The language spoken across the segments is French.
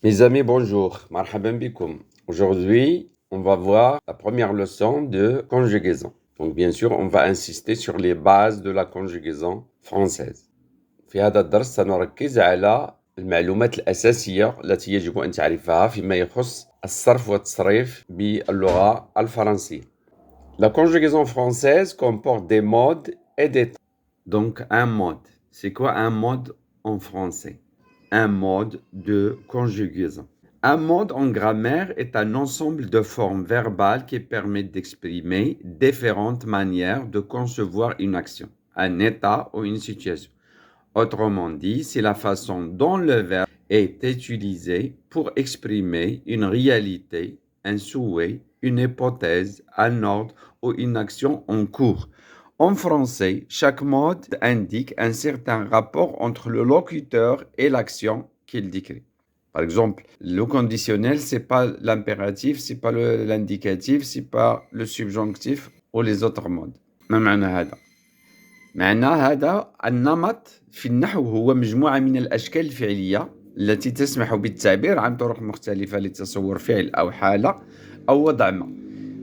Mes amis, bonjour. Marhaban bikoum. Aujourd'hui, on va voir la première leçon de conjugaison. Donc, bien sûr, on va insister sur les bases de la conjugaison française. في هذا الدرس سنركز على المعلومات الأساسية التي يجب أن تعرفها فيما يخص الصرف والتصريف باللغة الفرنسية. La conjugaison française comporte des modes et des temps. Donc, un mode. C'est quoi un mode en français? Un mode de conjugaison. Un mode en grammaire est un ensemble de formes verbales qui permettent d'exprimer différentes manières de concevoir une action, un état ou une situation. Autrement dit, c'est la façon dont le verbe est utilisé pour exprimer une réalité, un souhait, une hypothèse, un ordre ou une action en cours. En français, chaque mode indique un certain rapport entre le locuteur et l'action qu'il décrit. Par exemple, le conditionnel, c'est pas l'impératif, c'est pas l'indicatif, c'est pas le subjonctif ou les autres modes. ما معنى هذا؟ معنى هذا النمط في النحو هو مجموعة من الأشكال الفعلية التي تسمح بالتعبير عن طرق مختلفة لتصور فعل أو حالة أو وضع ما.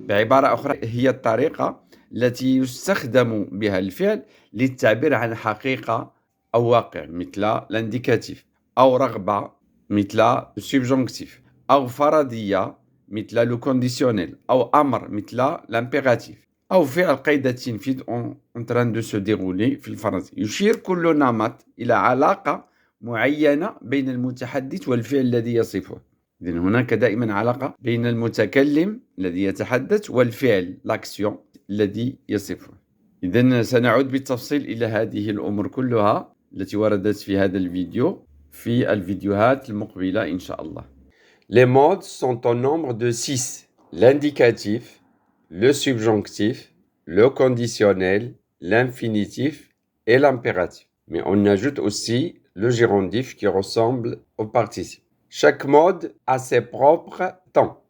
بعبارة أخرى هي الطريقة التي يستخدم بها الفعل للتعبير عن حقيقة أو واقع مثل الانديكاتيف، أو رغبة مثل السبجونكتيف، أو فرضية مثل لو كونديسيونيل، أو أمر مثل لامبيراتيف، أو فعل قيد التنفيذ en train de se dérouler في الفرنسي. يشير كل نمط إلى علاقة معينة بين المتحدث والفعل الذي يصفه. إذن هناك دائما علاقة بين المتكلم الذي يتحدث والفعل l'action الذي يصفه. إذن سنعود بالتفصيل إلى هذه الأمور كلها التي وردت في هذا الفيديو في الفيديوهات المقبلة إن شاء الله. Les modes sont au nombre de 6. L'indicatif, le subjonctif, le conditionnel, l'infinitif et l'impératif. Mais on ajoute aussi le gérondif qui ressemble au participe. Chaque mode a ses propres temps.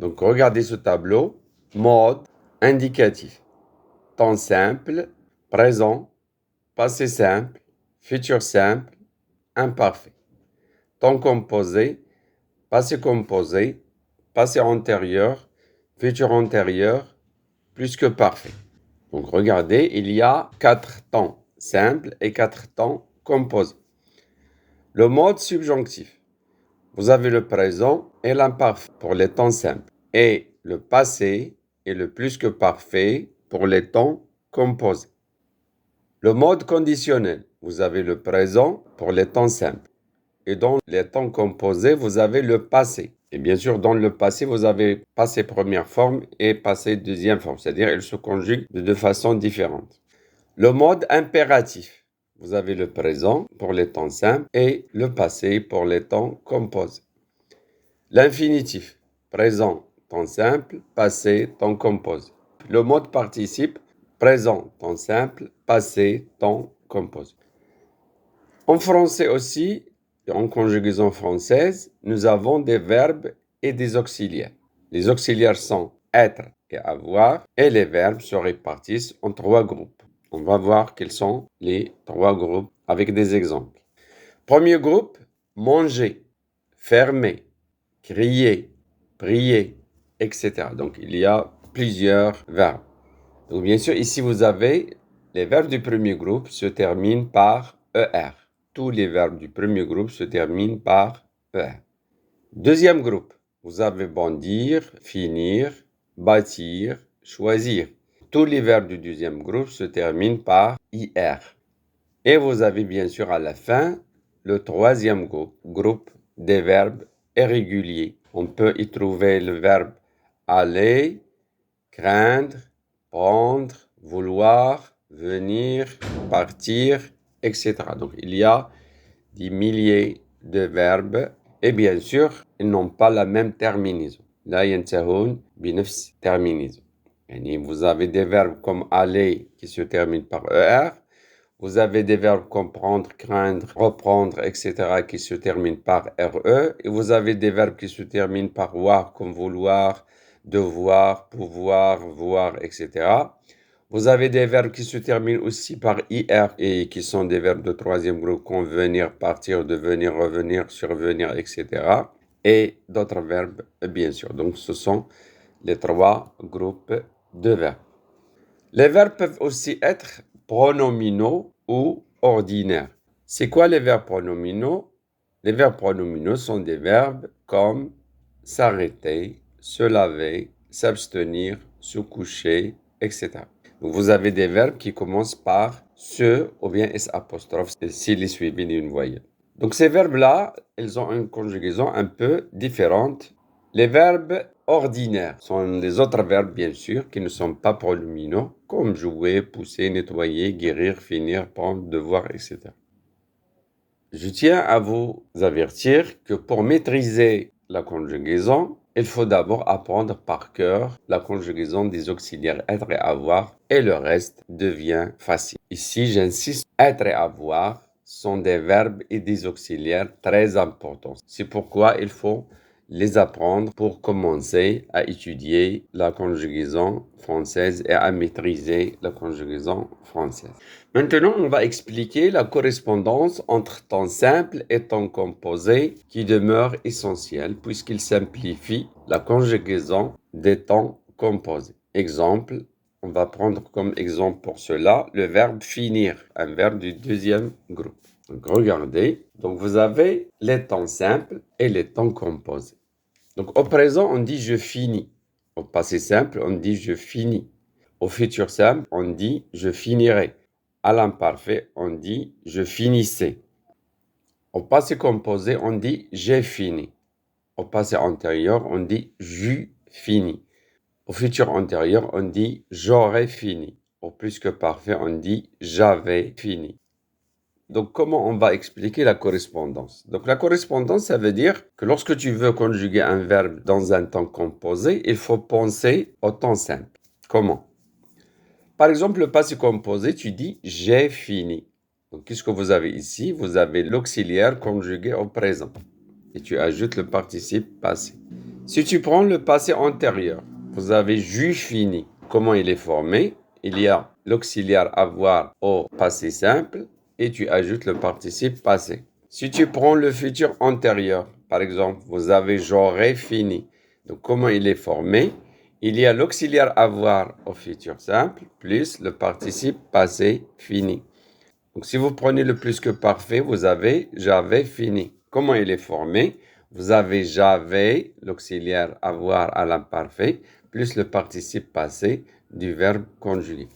Donc regardez ce tableau. Mode indicatif. Temps simple, présent, passé simple, futur simple, imparfait. Temps composé, passé composé, passé antérieur, futur antérieur, plus que parfait. Donc regardez, il y a 4 temps simples et 4 temps composés. Le mode subjonctif. Vous avez le présent et l'imparfait pour les temps simples, et le passé et le plus que parfait pour les temps composés. Le mode conditionnel. Vous avez le présent pour les temps simples. Et dans les temps composés, vous avez le passé. Et bien sûr, dans le passé, vous avez passé première forme et passé deuxième forme. C'est-à-dire, elles se conjuguent de deux façons différentes. Le mode impératif. Vous avez le présent pour les temps simples et le passé pour les temps composés. L'infinitif. Présent, temps simple, passé, temps composé. Le mode participe. Présent, temps simple, passé, temps composé. En français aussi, en conjugaison française, nous avons des verbes et des auxiliaires. Les auxiliaires sont être et avoir, et les verbes se répartissent en 3 groupes. On va voir quels sont les 3 groupes avec des exemples. Premier groupe, manger, fermer, crier, prier, etc. Donc il y a plusieurs verbes. Donc bien sûr, ici vous avez les verbes du premier groupe se terminent par ER. Tous les verbes du premier groupe se terminent par ER. Deuxième groupe, vous avez bondir, finir, bâtir, choisir. Tous les verbes du deuxième groupe se terminent par IR. Et vous avez bien sûr à la fin le troisième groupe des verbes irréguliers. On peut y trouver le verbe aller, craindre, prendre, vouloir, venir, partir, etc. Donc il y a des milliers de verbes et bien sûr, ils n'ont pas la même terminaison. لا ينتهون بنفس terminaison. يعني vous avez des verbes comme aller qui se terminent par ER. Vous avez des verbes comme prendre, craindre, reprendre, etc. qui se terminent par RE. Et vous avez des verbes qui se terminent par voir comme vouloir, devoir, pouvoir, voir, etc. Vous avez des verbes qui se terminent aussi par IR et qui sont des verbes de troisième groupe comme venir, partir, devenir, revenir, survenir, etc. et d'autres verbes, bien sûr. Donc, ce sont les trois groupes de verbes. Les verbes peuvent aussi être pronominaux ou ordinaires. C'est quoi les verbes pronominaux? Les verbes pronominaux sont des verbes comme s'arrêter, se laver, s'abstenir, se coucher, etc. Donc, vous avez des verbes qui commencent par se ou bien s apostrophe s'il est suivi d'une voyelle. Donc ces verbes-là, ils ont une conjugaison un peu différente. Les verbes ordinaires sont les autres verbes, bien sûr, qui ne sont pas pronominaux, comme jouer, pousser, nettoyer, guérir, finir, prendre, devoir, etc. Je tiens à vous avertir que pour maîtriser la conjugaison, il faut d'abord apprendre par cœur la conjugaison des auxiliaires être et avoir et le reste devient facile. Ici, j'insiste, être et avoir sont des verbes et des auxiliaires très importants. C'est pourquoi il faut les apprendre pour commencer à étudier la conjugaison française et à maîtriser la conjugaison française. Maintenant, on va expliquer la correspondance entre temps simple et temps composé qui demeure essentielle puisqu'il simplifie la conjugaison des temps composés. Exemple, on va prendre comme exemple pour cela le verbe finir, un verbe du deuxième groupe. Donc regardez, donc vous avez les temps simples et les temps composés. Donc au présent, on dit je finis. Au passé simple, on dit je finis. Au futur simple, on dit je finirai. À l'imparfait, on dit je finissais. Au passé composé, on dit j'ai fini. Au passé antérieur, on dit j'eus fini. Au futur antérieur, on dit j'aurais fini. Au plus que parfait, on dit j'avais fini. Donc, comment on va expliquer la correspondance? Donc, la correspondance, ça veut dire que lorsque tu veux conjuguer un verbe dans un temps composé, il faut penser au temps simple. Comment? Par exemple, le passé composé, tu dis « j'ai fini ». Donc, qu'est-ce que vous avez ici? Vous avez l'auxiliaire conjugué au présent. Et tu ajoutes le participe passé. Si tu prends le passé antérieur, vous avez « j'eus fini ». Comment il est formé? Il y a l'auxiliaire avoir au passé simple et tu ajoutes le participe passé. Si tu prends le futur antérieur, par exemple, vous avez « j'aurais fini ». Donc, comment il est formé? Il y a l'auxiliaire avoir au futur simple plus le participe passé fini. Donc, si vous prenez le plus que parfait, vous avez j'avais fini. Comment il est formé? Vous avez j'avais, l'auxiliaire avoir à l'imparfait, plus le participe passé du verbe conjugué.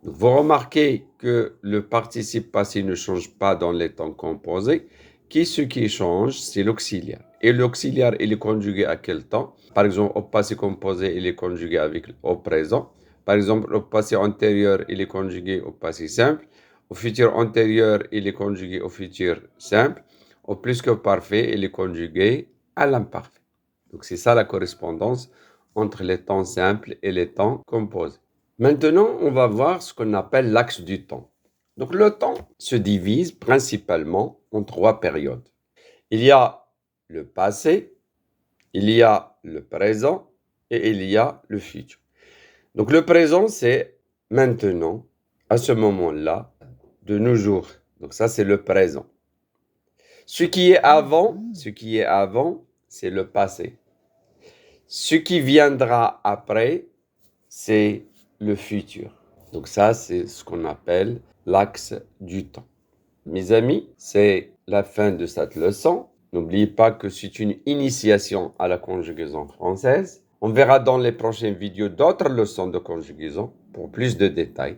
Donc, vous remarquez que le participe passé ne change pas dans les temps composés. Ce qui change, c'est l'auxiliaire. Et l'auxiliaire, il est conjugué à quel temps? Par exemple, au passé composé, il est conjugué avec au présent. Par exemple, au passé antérieur, il est conjugué au passé simple. Au futur antérieur, il est conjugué au futur simple. Au plus que parfait, il est conjugué à l'imparfait. Donc, c'est ça la correspondance entre les temps simples et les temps composés. Maintenant, on va voir ce qu'on appelle l'axe du temps. Donc, le temps se divise principalement en trois périodes. Il y a le passé, il y a le présent et il y a le futur. Donc, le présent, c'est maintenant, à ce moment-là, de nos jours. Donc, ça, c'est le présent. Ce qui est avant, c'est le passé. Ce qui viendra après, c'est le futur. Donc ça, c'est ce qu'on appelle l'axe du temps. Mes amis, c'est la fin de cette leçon. N'oubliez pas que c'est une initiation à la conjugaison française. On verra dans les prochaines vidéos d'autres leçons de conjugaison pour plus de détails.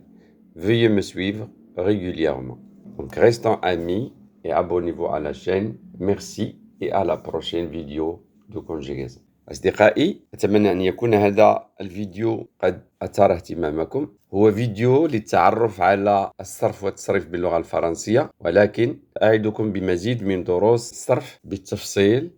Veuillez me suivre régulièrement. Donc restons amis et abonnez-vous à la chaîne. Merci et à la prochaine vidéo de conjugaison. أصدقائي أتمنى أن يكون هذا الفيديو قد أثار اهتمامكم. هو فيديو للتعرف على الصرف والتصريف باللغة الفرنسية، ولكن أعدكم بمزيد من دروس الصرف بالتفصيل